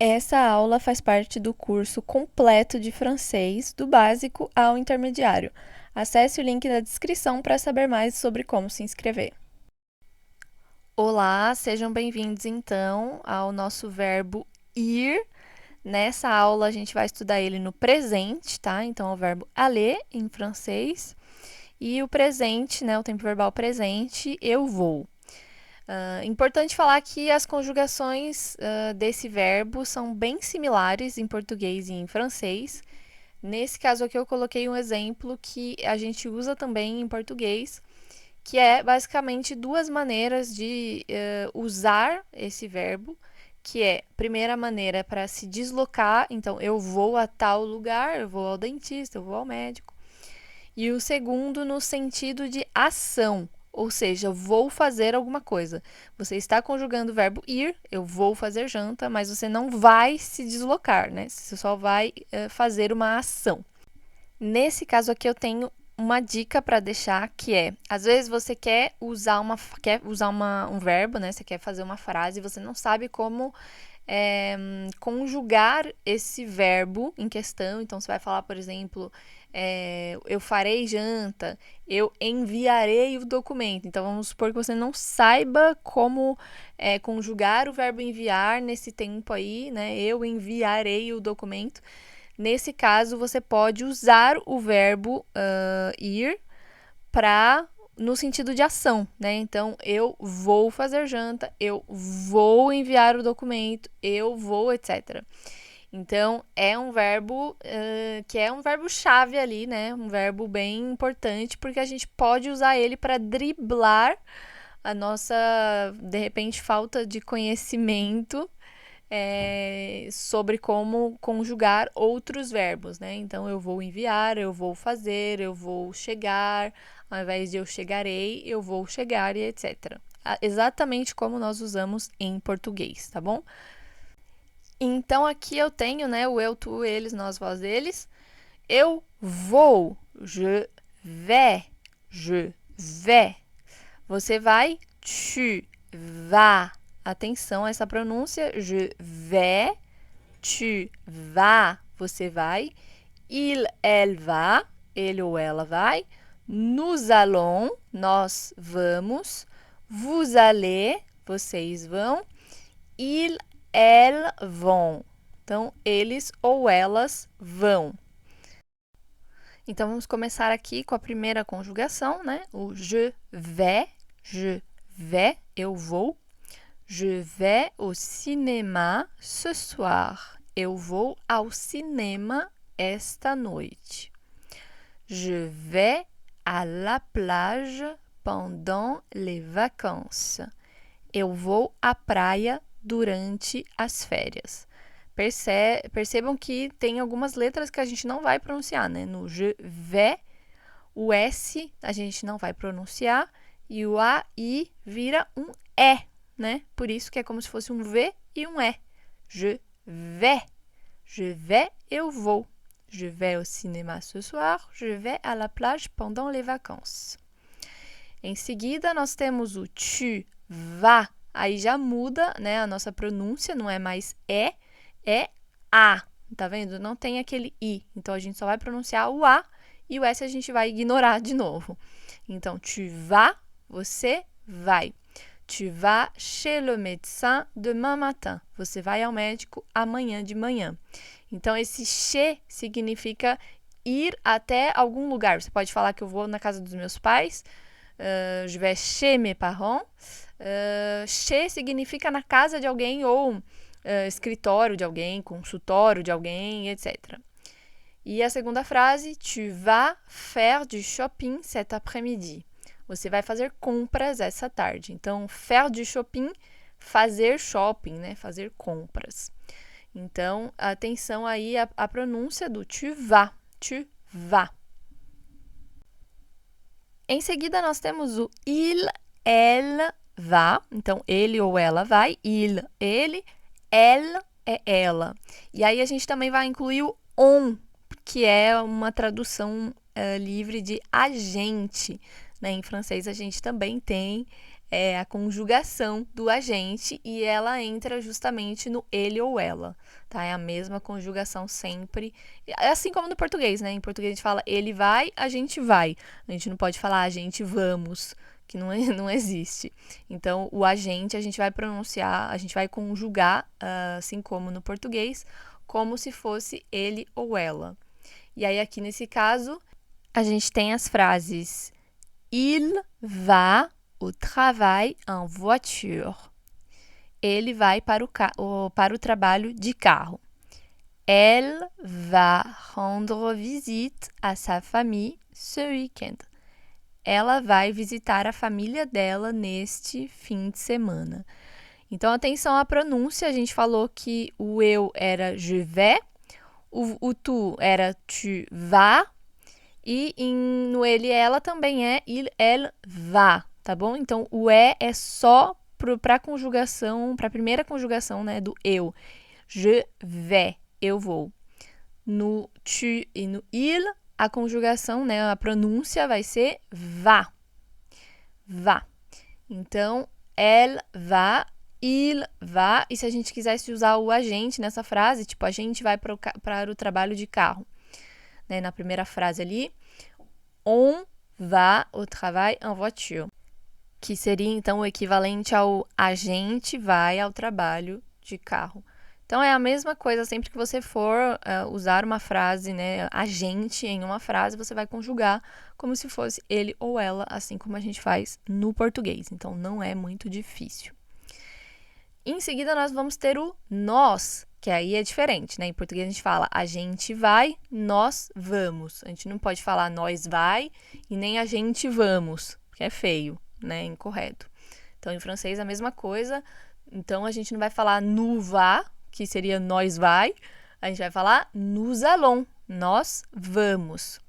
Essa aula faz parte do curso completo de francês, do básico ao intermediário. Acesse o link na descrição para saber mais sobre como se inscrever. Olá, sejam bem-vindos então ao nosso verbo ir. Nessa aula a gente vai estudar ele no presente, tá? Então é o verbo aller em francês e o presente, né? O tempo verbal presente, eu vou. Importante falar que as conjugações desse verbo são bem similares em português e em francês. Nesse caso aqui eu coloquei um exemplo que a gente usa também em português, que é basicamente duas maneiras de usar esse verbo, que é, primeira maneira é para se deslocar, então eu vou a tal lugar, eu vou ao dentista, eu vou ao médico. E o segundo no sentido de ação, ou seja, vou fazer alguma coisa. Você está conjugando o verbo ir, eu vou fazer janta, mas você não vai se deslocar, né? Você só vai fazer uma ação. Nesse caso aqui eu tenho uma dica para deixar, que é, às vezes você quer usar um verbo, né? Você quer fazer uma frase e você não sabe como conjugar esse verbo em questão. Então, você vai falar, por exemplo, eu farei janta, eu enviarei o documento. Então, vamos supor que você não saiba como conjugar o verbo enviar nesse tempo aí, né? Eu enviarei o documento. Nesse caso, você pode usar o verbo ir no sentido de ação, né? Então, eu vou fazer janta, eu vou enviar o documento, eu vou, etc. Então, é um verbo que é um verbo-chave ali, né? Um verbo bem importante, porque a gente pode usar ele para driblar a nossa, de repente, falta de conhecimento sobre como conjugar outros verbos, né? Então, eu vou enviar, eu vou fazer, eu vou chegar, ao invés de eu chegarei, eu vou chegar e etc. Exatamente como nós usamos em português, tá bom? Então, aqui eu tenho, né, o eu, tu, eles, nós, vós, eles. Eu vou, je vais, je vais. Você vai, tu vas. Atenção a essa pronúncia, je vais, tu vas, você vai. Il, elle va, ele ou ela vai. Nous allons, nós vamos. Vous allez, vocês vão. Ils, elles vont. Então, eles ou elas vão. Então, vamos começar aqui com a primeira conjugação, né? O je vais, eu vou. Je vais au cinéma ce soir. Eu vou ao cinema esta noite. Je vais à la plage pendant les vacances. Eu vou à praia durante as férias. Percebam que tem algumas letras que a gente não vai pronunciar, né? No je vais, o S a gente não vai pronunciar e o AI vira um E, né? Por isso que é como se fosse um V e um E. Je vais. Je vais, eu vou. Je vais au cinéma ce soir. Je vais à la plage pendant les vacances. Em seguida, nós temos o tu vas. Aí já muda, né? A nossa pronúncia não é mais é a. Tá vendo? Não tem aquele i. Então, a gente só vai pronunciar o a e o s a gente vai ignorar de novo. Então, tu vas, você vai. Tu vas chez le médecin demain matin. Você vai ao médico amanhã de manhã. Então, esse chez significa ir até algum lugar. Você pode falar que eu vou na casa dos meus pais. Je vais chez mes parents. Chez significa na casa de alguém ou escritório de alguém, consultório de alguém, etc. E a segunda frase, tu vas faire du shopping cet après-midi. Você vai fazer compras essa tarde. Então, faire du shopping, fazer shopping, né? Fazer compras. Então, atenção aí à pronúncia do tu vas. Tu vas. Em seguida, nós temos o il, elle, va. Então, ele ou ela vai. Il, ele. Elle é ela. E aí, a gente também vai incluir o on, que é uma tradução livre de agente. Né? Em francês, a gente também tem é a conjugação do agente e ela entra justamente no ele ou ela, tá? É a mesma conjugação sempre. É assim como no português, né? Em português a gente fala ele vai, a gente vai. A gente não pode falar a gente vamos, que não existe. Então, o agente a gente vai pronunciar, a gente vai conjugar, assim como no português, como se fosse ele ou ela. E aí, aqui nesse caso, a gente tem as frases il va au travail en voiture. Ele vai para o trabalho de carro. Elle va rendre visite à sa famille ce week-end. Ela vai visitar a família dela neste fim de semana. Então, atenção à pronúncia. A gente falou que o eu era je vais, o tu era tu vas, e no ele e ela também é il, elle, va, tá bom? Então, o é só para a conjugação, para a primeira conjugação, né, do eu. Je vais, eu vou. No tu e no il, a conjugação, né, a pronúncia vai ser va. Va. Então, elle va, il va. E se a gente quisesse usar o agente nessa frase, tipo, a gente vai para o trabalho de carro. Né, na primeira frase ali, on va au travail en voiture. Que seria, então, o equivalente ao a gente vai ao trabalho de carro. Então, é a mesma coisa, sempre que você for usar uma frase, né, a gente em uma frase, você vai conjugar como se fosse ele ou ela, assim como a gente faz no português. Então, não é muito difícil. Em seguida, nós vamos ter o nós, que aí é diferente, né? Em português a gente fala a gente vai, nós vamos. A gente não pode falar nós vai e nem a gente vamos, que é feio, né? Incorreto. Então, em francês a mesma coisa. Então, a gente não vai falar nous va, que seria nós vai. A gente vai falar nous allons, nós vamos.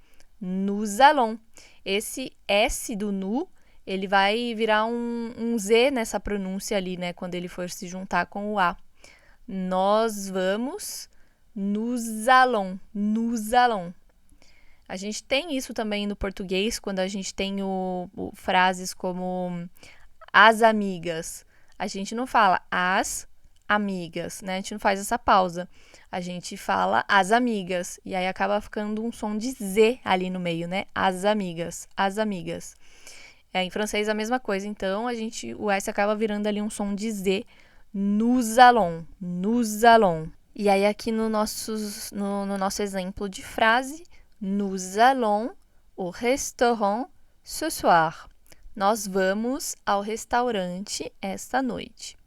Nous allons. Esse S do nu, ele vai virar um Z nessa pronúncia ali, né? Quando ele for se juntar com o A. Nós vamos, nous allons, nous allons. A gente tem isso também no português, quando a gente tem frases como as amigas. A gente não fala as amigas, né? A gente não faz essa pausa. A gente fala as amigas. E aí acaba ficando um som de Z ali no meio, né? As amigas, as amigas. Em francês a mesma coisa, então o S acaba virando ali um som de Z. Nous allons, nous allons. E aí aqui no nosso exemplo de frase, nous allons au restaurant ce soir. Nós vamos ao restaurante esta noite.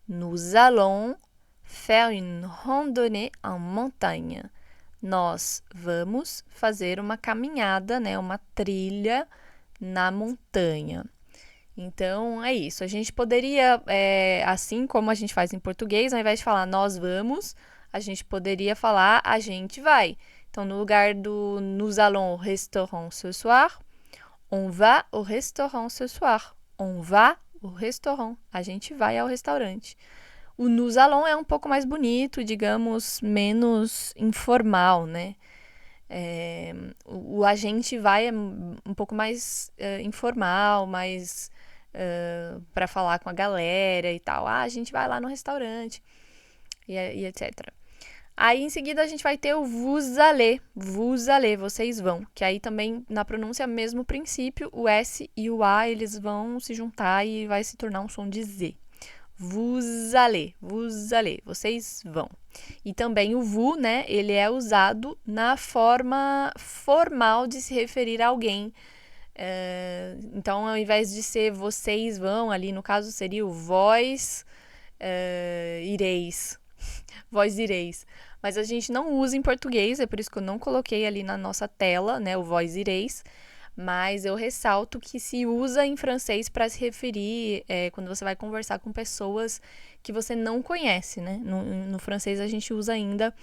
Nous allons faire une randonnée en montagne. Nós vamos fazer uma caminhada, né, uma trilha na montanha. Então, é isso. A gente poderia, assim como a gente faz em português, ao invés de falar nós vamos, a gente poderia falar a gente vai. Então, no lugar do nous allons au restaurant ce soir, on va au restaurant ce soir. On va au restaurant. A gente vai ao restaurante. O nous allons é um pouco mais bonito, digamos, menos informal, né? O a gente vai é um pouco mais informal, mais para falar com a galera e tal. A gente vai lá no restaurante e etc. Aí, em seguida, a gente vai ter o vous allez, vocês vão. Que aí também, na pronúncia, é o mesmo princípio. O S e o A, eles vão se juntar e vai se tornar um som de Z. Vous allez, vocês vão. E também o vous, né, ele é usado na forma formal de se referir a alguém. Então, ao invés de ser vocês vão, ali no caso seria o vós ireis. Vós ireis. Mas a gente não usa em português, é por isso que eu não coloquei ali na nossa tela, né, o vós ireis. Mas eu ressalto que se usa em francês para se referir quando você vai conversar com pessoas que você não conhece, né? No francês a gente usa ainda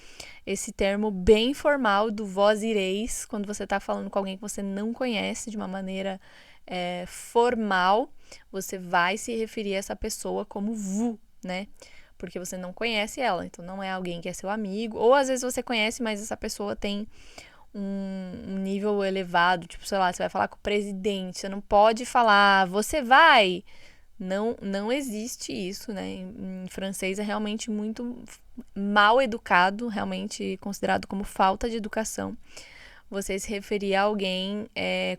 esse termo bem formal do vós ireis, quando você está falando com alguém que você não conhece de uma maneira formal, você vai se referir a essa pessoa como vous, né? Porque você não conhece ela, então não é alguém que é seu amigo, ou às vezes você conhece, mas essa pessoa tem um nível elevado, tipo, sei lá, você vai falar com o presidente, você não pode falar, você vai, Não existe isso, né? Em francês é realmente muito mal educado, realmente considerado como falta de educação. Você se referir a alguém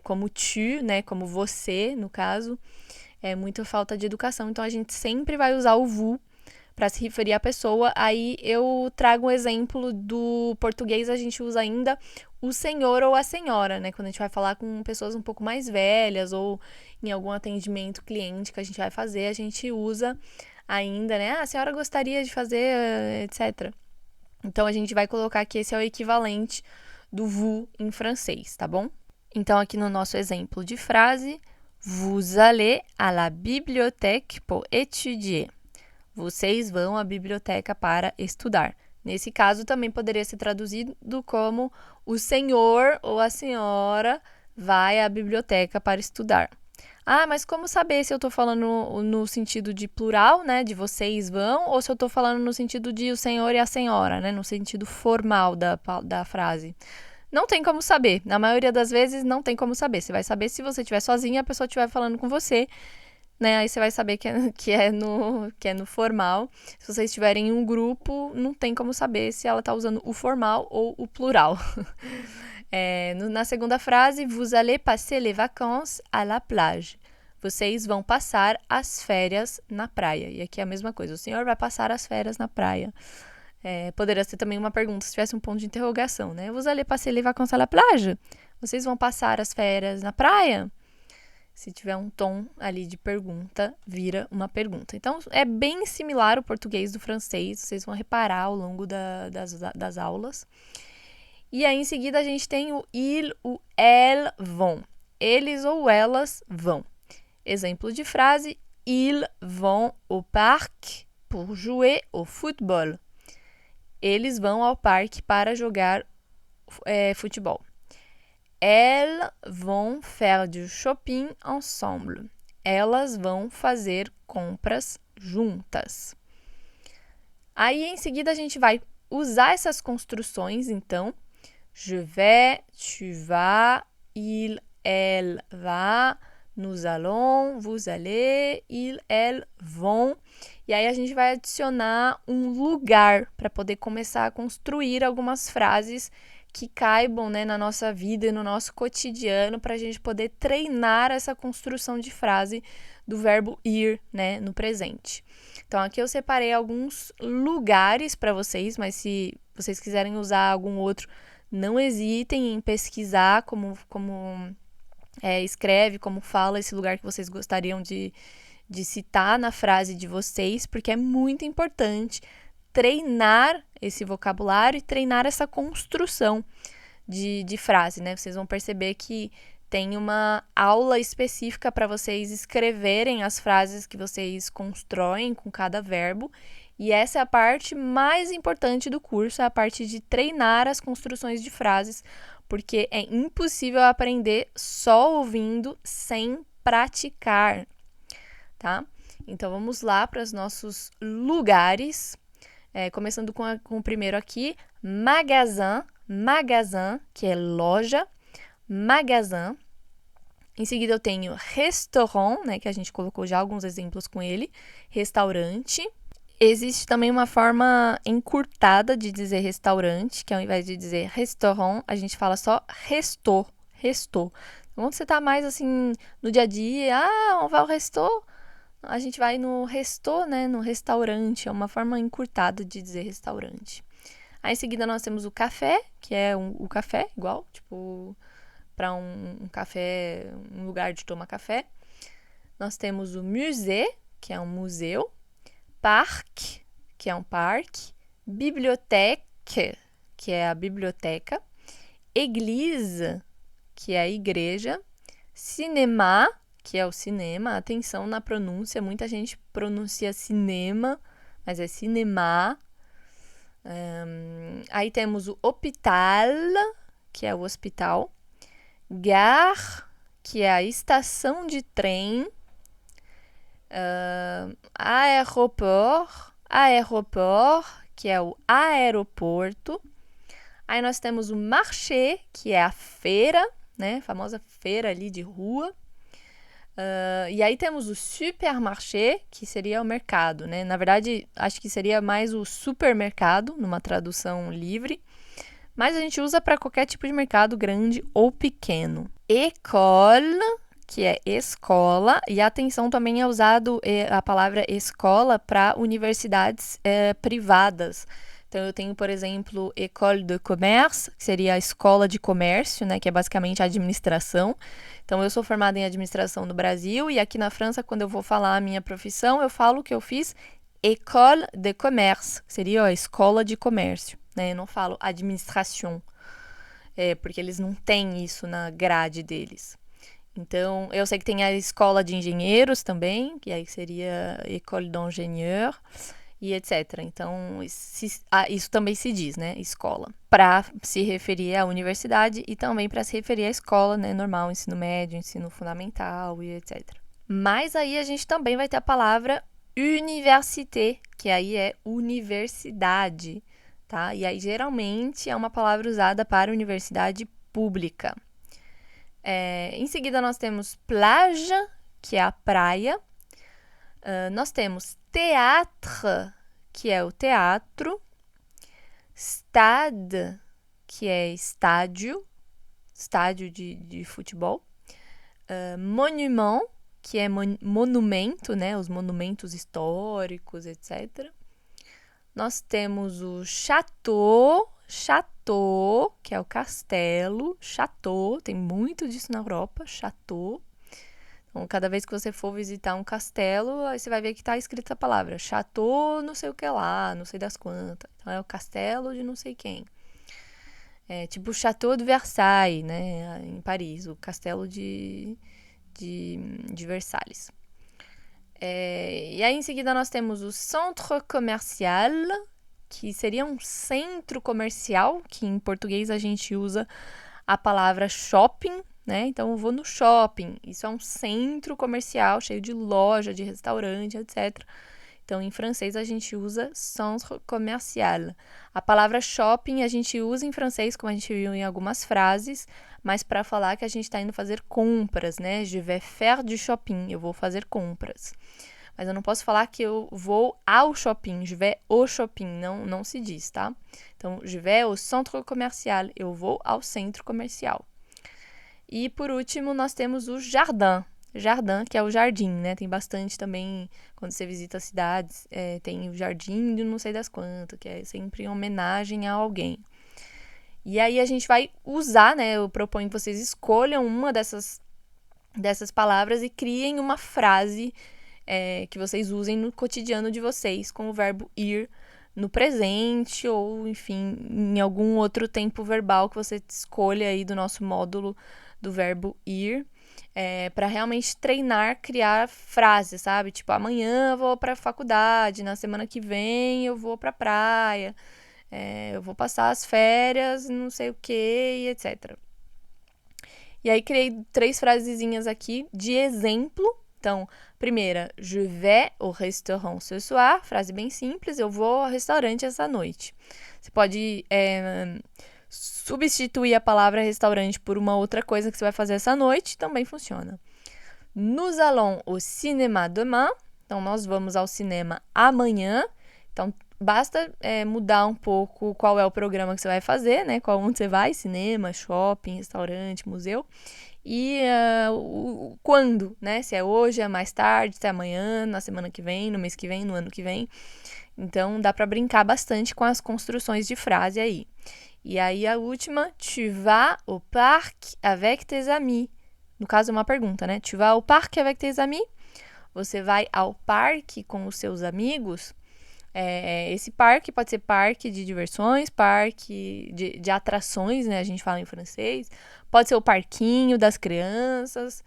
como tu, né? Como você, no caso, é muita falta de educação. Então a gente sempre vai usar o vous para se referir à pessoa. Aí eu trago um exemplo do português, a gente usa ainda o senhor ou a senhora, né? Quando a gente vai falar com pessoas um pouco mais velhas ou em algum atendimento cliente que a gente vai fazer, a gente usa ainda, né? A senhora gostaria de fazer, etc. Então a gente vai colocar que esse é o equivalente do vous em francês, tá bom? Então aqui no nosso exemplo de frase, vous allez à la bibliothèque pour étudier. Vocês vão à biblioteca para estudar. Nesse caso, também poderia ser traduzido como o senhor ou a senhora vai à biblioteca para estudar. Ah, mas como saber se eu estou falando no sentido de plural, né, de vocês vão, ou se eu estou falando no sentido de o senhor e a senhora, né, no sentido formal da frase? Não tem como saber. Na maioria das vezes, não tem como saber. Você vai saber se você estiver sozinha e a pessoa estiver falando com você, né? Aí você vai saber que é no formal. Se vocês estiverem em um grupo, não tem como saber se ela está usando o formal ou o plural. Na segunda frase, vous allez passer les vacances à la plage. Vocês vão passar as férias na praia. E aqui é a mesma coisa. O senhor vai passar as férias na praia. Poderia ser também uma pergunta se tivesse um ponto de interrogação, né? Vous allez passer les vacances à la plage? Vocês vão passar as férias na praia? Se tiver um tom ali de pergunta, vira uma pergunta. Então, é bem similar o português do francês, vocês vão reparar ao longo das aulas. E aí, em seguida, a gente tem o il, o elles vont. Eles ou elas vão. Exemplo de frase, ils vont au parc pour jouer au football. Eles vão ao parque para jogar futebol. Elles vont faire du shopping ensemble. Elas vão fazer compras juntas. Aí, em seguida, a gente vai usar essas construções, então. Je vais, tu vas, il, elle va, nous allons, vous allez, il, elle vont. E aí, a gente vai adicionar um lugar para poder começar a construir algumas frases que caibam, né, na nossa vida e no nosso cotidiano para a gente poder treinar essa construção de frase do verbo ir, né, no presente. Então, aqui eu separei alguns lugares para vocês, mas se vocês quiserem usar algum outro, não hesitem em pesquisar como escreve, como fala esse lugar que vocês gostariam de citar na frase de vocês, porque é muito importante treinar esse vocabulário e treinar essa construção de frase, né? Vocês vão perceber que tem uma aula específica para vocês escreverem as frases que vocês constroem com cada verbo. E essa é a parte mais importante do curso, é a parte de treinar as construções de frases, porque é impossível aprender só ouvindo sem praticar, tá? Então, vamos lá para os nossos lugares. Começando com o primeiro aqui, magasin, que é loja, magasin. Em seguida eu tenho restaurant, né, que a gente colocou já alguns exemplos com ele, restaurante. Existe também uma forma encurtada de dizer restaurante, que ao invés de dizer restaurant, a gente fala só restou. Quando você tá mais assim no dia a dia, on va au resto, a gente vai no resto, né, no restaurante, é uma forma encurtada de dizer restaurante. Aí em seguida nós temos o café, que é o café, igual, tipo, para um café, um lugar de tomar café. Nós temos o musée, que é um museu, parc, que é um parque, bibliothèque, que é a biblioteca, église, que é a igreja, cinéma, que é o cinema. Atenção na pronúncia, muita gente pronuncia cinema, mas é cinéma. Aí temos o hôpital, que é o hospital, gare, que é a estação de trem, aeroport, que é o aeroporto. Aí nós temos o marché, que é a feira, né, a famosa feira ali de rua. E aí temos o supermarché, que seria o mercado, né? Na verdade, acho que seria mais o supermercado, numa tradução livre. Mas a gente usa para qualquer tipo de mercado, grande ou pequeno. École, que é escola, e atenção, também é usado a palavra escola para universidades privadas. Então, eu tenho, por exemplo, École de Commerce, que seria a escola de comércio, né, que é basicamente a administração. Então, eu sou formada em administração no Brasil, e aqui na França, quando eu vou falar a minha profissão, eu falo que eu fiz École de Commerce, que seria a escola de comércio, né? Eu não falo administration, porque eles não têm isso na grade deles. Então, eu sei que tem a escola de engenheiros também, que aí seria École d'ingénieur, e etc. Então, isso também se diz, né? Escola. Para se referir à universidade e também para se referir à escola, né? Normal, ensino médio, ensino fundamental e etc. Mas aí a gente também vai ter a palavra université, que aí é universidade, tá? E aí geralmente é uma palavra usada para universidade pública. Em seguida nós temos plage, que é a praia. Nós temos théâtre, que é o teatro. Stade, que é estádio de futebol. Monument, que é monumento, né? Os monumentos históricos, etc. Nós temos o château, que é o castelo. Château, tem muito disso na Europa, château. Então, cada vez que você for visitar um castelo, aí você vai ver que está escrita a palavra château, não sei o que lá, não sei das quantas. Então, é o castelo de não sei quem. É tipo o Château de Versailles, né? Em Paris, o castelo de Versalhes. E aí, em seguida, nós temos o centre commercial, que seria um centro comercial, que em português a gente usa a palavra shopping, né? Então, eu vou no shopping. Isso é um centro comercial cheio de loja, de restaurante, etc. Então, em francês, a gente usa centre commercial. A palavra shopping a gente usa em francês, como a gente viu em algumas frases, mas para falar que a gente está indo fazer compras, né? Je vais faire du shopping, eu vou fazer compras. Mas eu não posso falar que eu vou ao shopping, je vais au shopping, não se diz, tá? Então, je vais au centre commercial, eu vou ao centro comercial. E, por último, nós temos o jardin, que é o jardim, né? Tem bastante também, quando você visita as cidades, tem o jardim de não sei das quantas, que é sempre em homenagem a alguém. E aí a gente vai usar, né? Eu proponho que vocês escolham uma dessas palavras e criem uma frase que vocês usem no cotidiano de vocês com o verbo ir no presente ou, enfim, em algum outro tempo verbal que você escolha aí do nosso módulo do verbo ir. Para realmente treinar, criar frases, sabe? Tipo, amanhã eu vou para a faculdade, na semana que vem eu vou para a praia, eu vou passar as férias, não sei o que, e etc. E aí criei 3 frasezinhas aqui de exemplo. Então, primeira, je vais au restaurant ce soir, frase bem simples, eu vou ao restaurante essa noite. Você pode substituir a palavra restaurante por uma outra coisa que você vai fazer essa noite, também funciona. Nous allons au cinéma demain. Então, nós vamos ao cinema amanhã. Então, basta mudar um pouco qual é o programa que você vai fazer, né? Onde você vai, cinema, shopping, restaurante, museu. E quando, né? Se é hoje, é mais tarde, se é amanhã, na semana que vem, no mês que vem, no ano que vem. Então, dá para brincar bastante com as construções de frase aí. E aí, a última, tu vas au parc avec tes amis. No caso, é uma pergunta, né? Tu vas au parc avec tes amis? Você vai ao parque com os seus amigos? Esse parque pode ser parque de diversões, parque de atrações, né? A gente fala em francês. Pode ser o parquinho das crianças.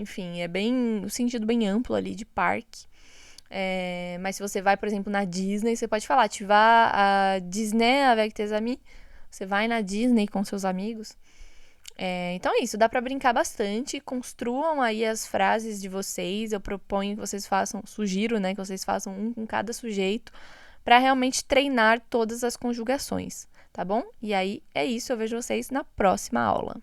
Enfim, é bem o sentido bem amplo ali de parque. Mas se você vai, por exemplo, na Disney, você pode falar, tu vas à Disney avec tes amis. Você vai na Disney com seus amigos. Então é isso, dá para brincar bastante. Construam aí as frases de vocês. Eu proponho que vocês sugiro, né, que vocês façam um com cada sujeito, para realmente treinar todas as conjugações, tá bom? E aí é isso, eu vejo vocês na próxima aula.